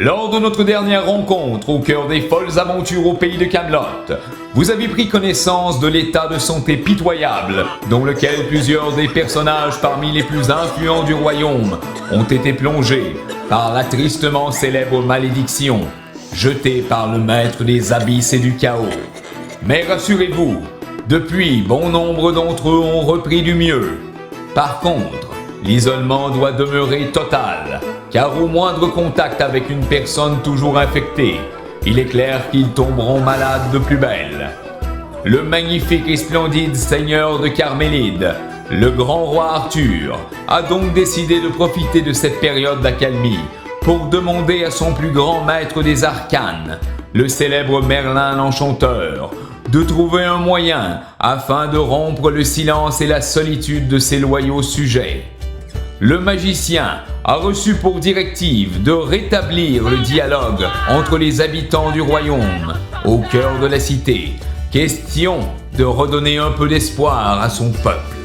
Lors de notre dernière rencontre au cœur des folles aventures au pays de Camelot, vous avez pris connaissance de l'état de santé pitoyable dans lequel plusieurs des personnages parmi les plus influents du royaume ont été plongés par la tristement célèbre malédiction jetée par le maître des abysses et du chaos. Mais rassurez-vous, depuis, bon nombre d'entre eux ont repris du mieux. Par contre, l'isolement doit demeurer total, car au moindre contact avec une personne toujours infectée, il est clair qu'ils tomberont malades de plus belle. Le magnifique et splendide seigneur de Carmélide, le grand roi Arthur, a donc décidé de profiter de cette période d'accalmie pour demander à son plus grand maître des arcanes, le célèbre Merlin l'Enchanteur, de trouver un moyen afin de rompre le silence et la solitude de ses loyaux sujets. Le magicien a reçu pour directive de rétablir le dialogue entre les habitants du royaume, au cœur de la cité, question de redonner un peu d'espoir à son peuple.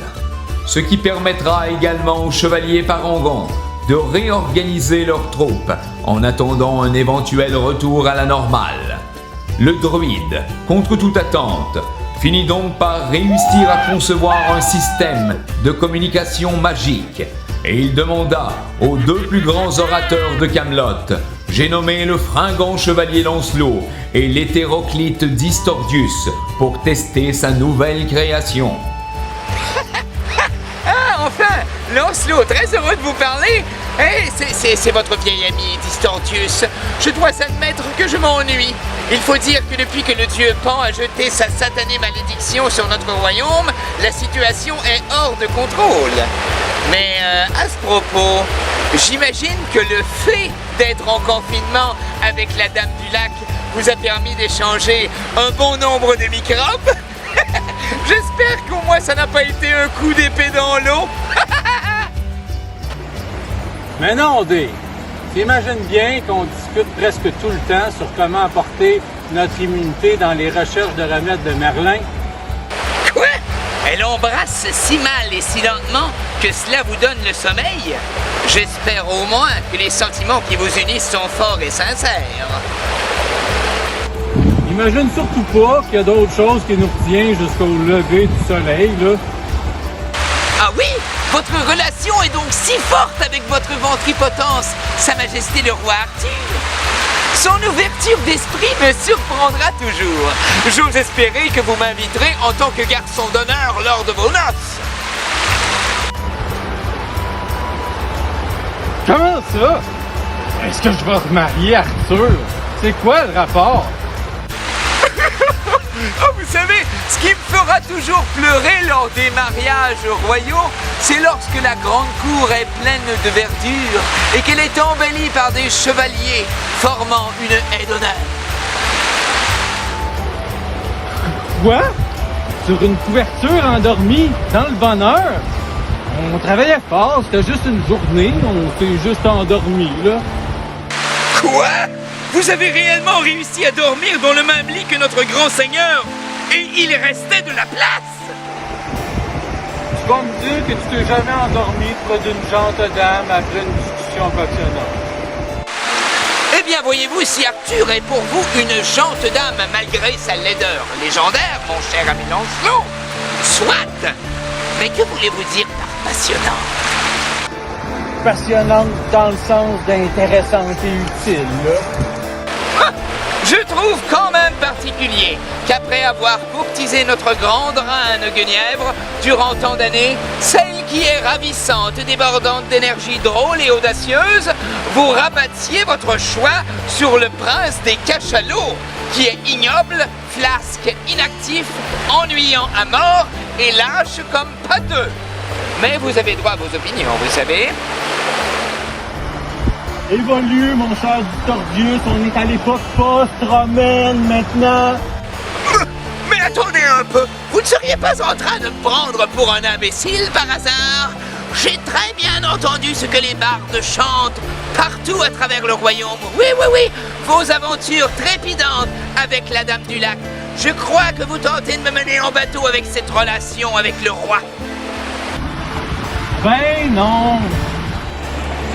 Ce qui permettra également aux chevaliers parangons de réorganiser leurs troupes en attendant un éventuel retour à la normale. Le druide, contre toute attente, finit donc par réussir à concevoir un système de communication magique et il demanda aux deux plus grands orateurs de Camelot, j'ai nommé le fringant chevalier Lancelot et l'hétéroclite Distordius, pour tester sa nouvelle création. Ah, enfin, Lancelot, très heureux de vous parler. Hey, c'est votre vieil ami Distordius. Je dois admettre que je m'ennuie. Il faut dire que depuis que le dieu Pan a jeté sa satanée malédiction sur notre royaume, la situation est hors de contrôle. Mais à ce propos, j'imagine que le fait d'être en confinement avec la Dame du Lac vous a permis d'échanger un bon nombre de microbes. J'espère qu'au moins ça n'a pas été un coup d'épée dans l'eau. Mais non, Dé. T'imagines bien qu'on discute presque tout le temps sur comment apporter notre immunité dans les recherches de remèdes de Merlin. Quoi? Elle embrasse si mal et si lentement que cela vous donne le sommeil? J'espère au moins que les sentiments qui vous unissent sont forts et sincères. Imagine surtout pas qu'il y a d'autres choses qui nous retiennent jusqu'au lever du soleil, là. Ah oui? Votre relation est donc si forte avec votre ventripotence, Sa Majesté le roi Arthur? Son ouverture d'esprit me surprendra toujours. J'ose espérer que vous m'inviterez en tant que garçon d'honneur lors de vos noces. Comment ça? Est-ce que je vais remarier Arthur? C'est quoi le rapport? Oh, vous savez, ce qui me fera toujours pleurer lors des mariages royaux, c'est lorsque la grande cour est pleine de verdure et qu'elle est embellie par des chevaliers formant une haie d'honneur. Quoi? Sur une couverture endormie, dans le bonheur? On travaillait fort, c'était juste une journée, on s'est juste endormi, là. Quoi? Vous avez réellement réussi à dormir dans le même lit que notre grand seigneur? Et il restait de la place? Tu vas me dire que tu t'es jamais endormi près d'une gente dame après une discussion passionnante. Eh bien, voyez-vous, si Arthur est pour vous une gente dame malgré sa laideur légendaire, mon cher ami Lancelot, soit! Mais que voulez-vous dire par passionnante? Passionnante dans le sens d'intéressante et utile, là. Je trouve quand même particulier qu'après avoir courtisé notre grande reine Guenièvre durant tant d'années, celle qui est ravissante, débordante d'énergie drôle et audacieuse, vous rabattiez votre choix sur le prince des cachalots, qui est ignoble, flasque, inactif, ennuyant à mort et lâche comme pas deux. Mais vous avez droit à vos opinions, vous savez. Évolue, mon cher Distordius, on est à l'époque post-romaine maintenant. Mais attendez un peu, vous ne seriez pas en train de me prendre pour un imbécile par hasard? J'ai très bien entendu ce que les bardes chantent partout à travers le royaume. Oui, vos aventures trépidantes avec la Dame du Lac. Je crois que vous tentez de me mener en bateau avec cette relation avec le roi. Ben non.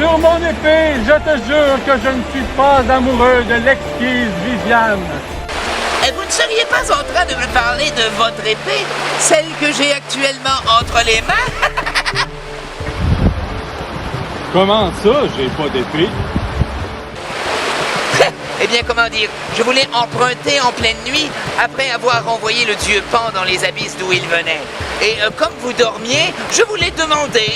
sur mon épée, je te jure que je ne suis pas amoureux de l'exquise Viviane. Et vous ne seriez pas en train de me parler de votre épée, celle que j'ai actuellement entre les mains? Comment ça, j'ai pas d'épée? Eh bien, comment dire, je voulais emprunter en pleine nuit après avoir envoyé le dieu Pan dans les abysses d'où il venait. Et comme vous dormiez, je voulais demander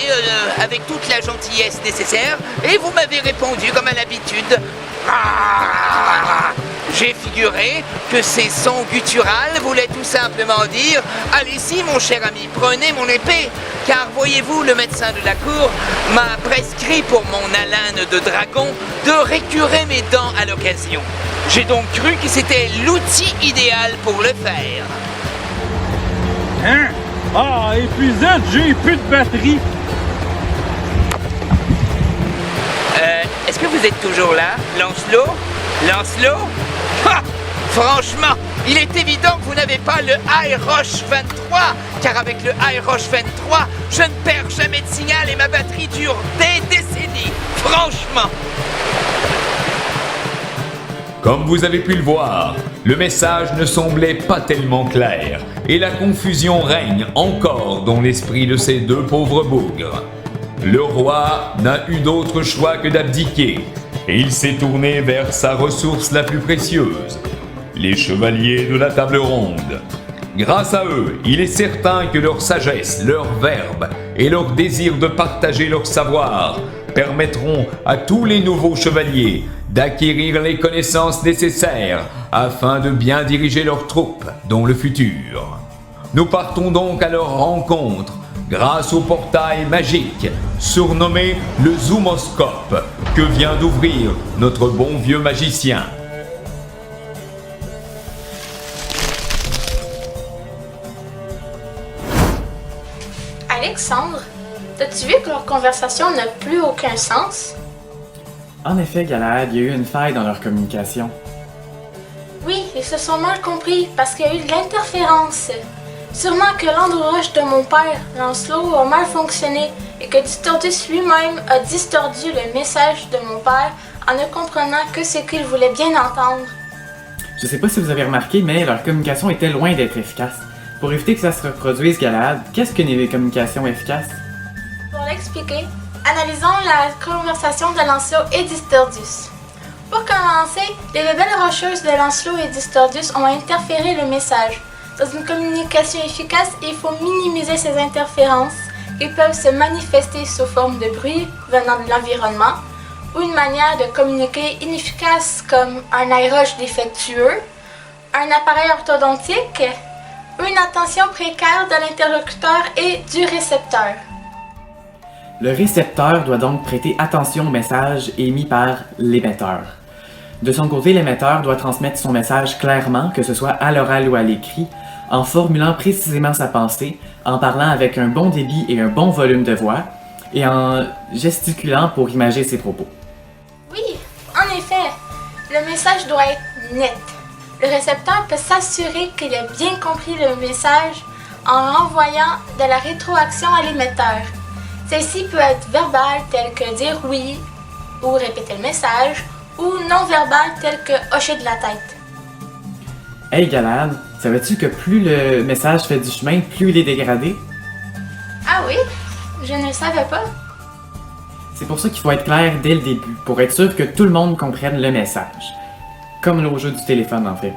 avec toute la gentillesse nécessaire et vous m'avez répondu comme à l'habitude. Ah, j'ai figuré que ces sons gutturales voulaient tout simplement dire « Allez-y mon cher ami, prenez mon épée !» Car voyez-vous, le médecin de la cour m'a prescrit pour mon haleine de dragon de récurer mes dents à l'occasion. J'ai donc cru que c'était l'outil idéal pour le faire. Hein? Ah, épuisé, j'ai plus de batterie. Est-ce que vous êtes toujours là, Lancelot? Lancelot? Ha! Franchement, il est évident que vous n'avez pas le High Roche 23, car avec le High Roche 23, je ne perds jamais de signal et ma batterie dure des décennies. Franchement. Comme vous avez pu le voir, le message ne semblait pas tellement clair, et la confusion règne encore dans l'esprit de ces deux pauvres bougres. Le roi n'a eu d'autre choix que d'abdiquer, et il s'est tourné vers sa ressource la plus précieuse, les chevaliers de la table ronde. Grâce à eux, il est certain que leur sagesse, leur verbe et leur désir de partager leur savoir permettront à tous les nouveaux chevaliers d'acquérir les connaissances nécessaires afin de bien diriger leurs troupes dans le futur. Nous partons donc à leur rencontre grâce au portail magique surnommé le Zoomoscope que vient d'ouvrir notre bon vieux magicien. Alexandre, as-tu vu que leur conversation n'a plus aucun sens? En effet, Galahad, il y a eu une faille dans leur communication. Oui, ils se sont mal compris parce qu'il y a eu de l'interférence. Sûrement que l'androche de mon père, Lancelot, a mal fonctionné et que Distordus lui-même a distordu le message de mon père en ne comprenant que ce qu'il voulait bien entendre. Je sais pas si vous avez remarqué, mais leur communication était loin d'être efficace. Pour éviter que ça se reproduise, Galahad, qu'est-ce qu'une communication efficace? Pour l'expliquer, analysons la conversation de Lancelot et Distordus. Pour commencer, les rebelles rocheuses de Lancelot et Distordus ont interféré le message. Dans une communication efficace, il faut minimiser ces interférences qui peuvent se manifester sous forme de bruit venant de l'environnement ou une manière de communiquer inefficace comme un aéroge défectueux, un appareil orthodontique ou une attention précaire de l'interlocuteur et du récepteur. Le récepteur doit donc prêter attention au message émis par l'émetteur. De son côté, l'émetteur doit transmettre son message clairement, que ce soit à l'oral ou à l'écrit, en formulant précisément sa pensée, en parlant avec un bon débit et un bon volume de voix, et en gesticulant pour imager ses propos. Oui, en effet, le message doit être net. Le récepteur peut s'assurer qu'il a bien compris le message en renvoyant de la rétroaction à l'émetteur. Celle-ci peut être verbale, telle que dire oui ou répéter le message, ou non verbale, telle que hocher de la tête. Hey Galahad, savais-tu que plus le message fait du chemin, plus il est dégradé? Ah oui? Je ne le savais pas. C'est pour ça qu'il faut être clair dès le début, pour être sûr que tout le monde comprenne le message. Comme au jeu du téléphone en fait.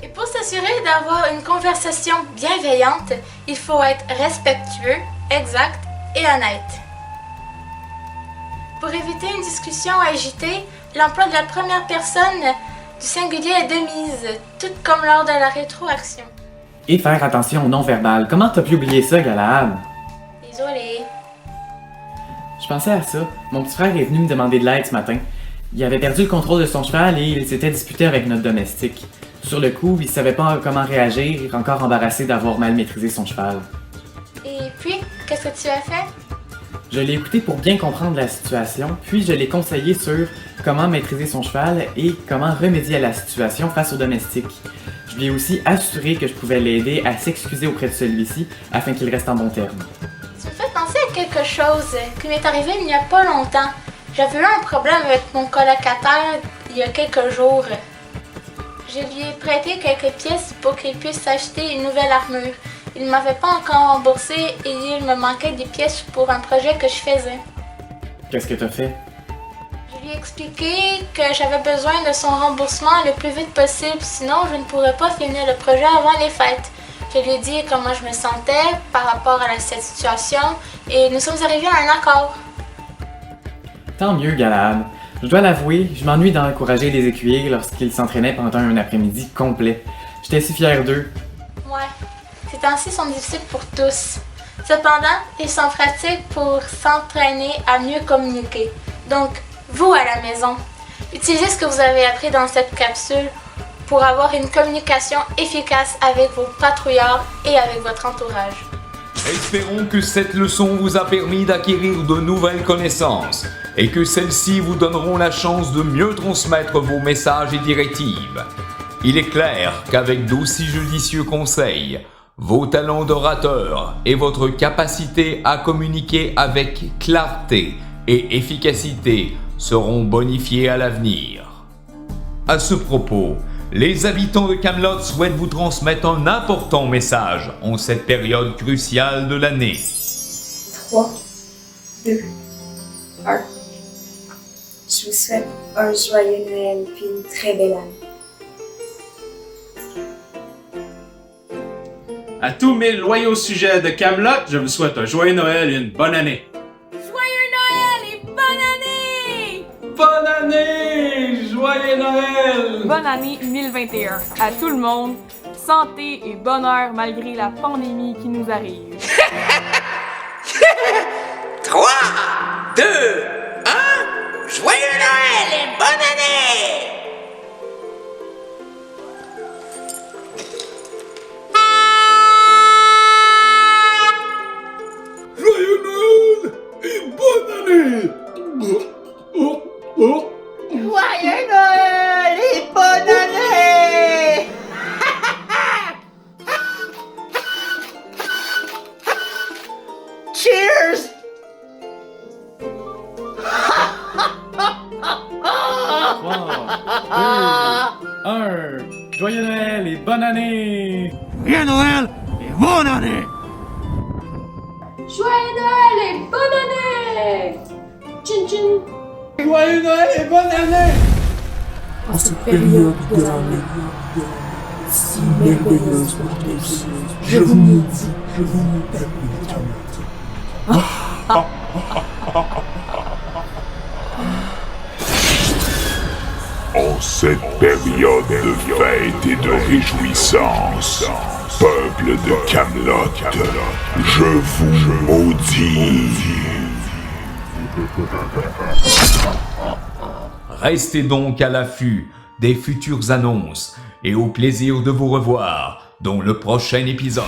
Et pour s'assurer d'avoir une conversation bienveillante, il faut être respectueux, exact et honnête. Pour éviter une discussion agitée, l'emploi de la première personne du singulier est de mise, tout comme lors de la rétroaction. Et faire attention au non-verbal. Comment t'as pu oublier ça, Galahad? Désolé. Je pensais à ça. Mon petit frère est venu me demander de l'aide ce matin. Il avait perdu le contrôle de son cheval et il s'était disputé avec notre domestique. Sur le coup, il savait pas comment réagir, encore embarrassé d'avoir mal maîtrisé son cheval. Et puis, qu'est-ce que tu as fait? Je l'ai écouté pour bien comprendre la situation, puis je l'ai conseillé sur comment maîtriser son cheval et comment remédier à la situation face au domestique. Je lui ai aussi assuré que je pouvais l'aider à s'excuser auprès de celui-ci afin qu'il reste en bon terme. Tu me fais penser à quelque chose qui m'est arrivé il n'y a pas longtemps. J'avais eu un problème avec mon colocataire il y a quelques jours. Je lui ai prêté quelques pièces pour qu'il puisse s'acheter une nouvelle armure. Il ne m'avait pas encore remboursé et il me manquait des pièces pour un projet que je faisais. Qu'est-ce que t'as fait? Je lui ai expliqué que j'avais besoin de son remboursement le plus vite possible, sinon je ne pourrais pas finir le projet avant les fêtes. Je lui ai dit comment je me sentais par rapport à cette situation et nous sommes arrivés à un accord. Tant mieux, Galahad. Je dois l'avouer, je m'ennuie d'encourager les écuyers lorsqu'ils s'entraînaient pendant un après-midi complet. J'étais si fier d'eux. Ouais, ces temps-ci sont difficiles pour tous. Cependant, ils sont pratiques pour s'entraîner à mieux communiquer. Donc, vous à la maison, utilisez ce que vous avez appris dans cette capsule pour avoir une communication efficace avec vos patrouilleurs et avec votre entourage. Espérons que cette leçon vous a permis d'acquérir de nouvelles connaissances et que celles-ci vous donneront la chance de mieux transmettre vos messages et directives. Il est clair qu'avec d'aussi judicieux conseils, vos talents d'orateur et votre capacité à communiquer avec clarté et efficacité seront bonifiés à l'avenir. À ce propos, les habitants de Camelot souhaitent vous transmettre un important message en cette période cruciale de l'année. 3, 2, 1. Je vous souhaite un joyeux Noël puis une très belle année. À tous mes loyaux sujets de Camelot, je vous souhaite un joyeux Noël et une bonne année. Joyeux Noël et bonne année! Bonne année! Joyeux Noël! Bonne année 2021 à tout le monde. Santé et bonheur malgré la pandémie qui nous arrive. 3, 2, 1. Joyeux Noël et bonne année! Joyeux Noël et bonne année! Joyeux Noël et bonne année! Cheers! 1. Joyeux Noël et bonne année! Joyeux Noël et bonne année! Joyeux Noël et bonne année! Tchin tchin! Joyeux Noël et bonne année! En cette période de l'année si merveilleuse pour tous, je vous maudis, je vous permets. En cette période de fête et de réjouissance, peuple de Camelot, je vous maudis. Restez donc à l'affût des futures annonces et au plaisir de vous revoir dans le prochain épisode.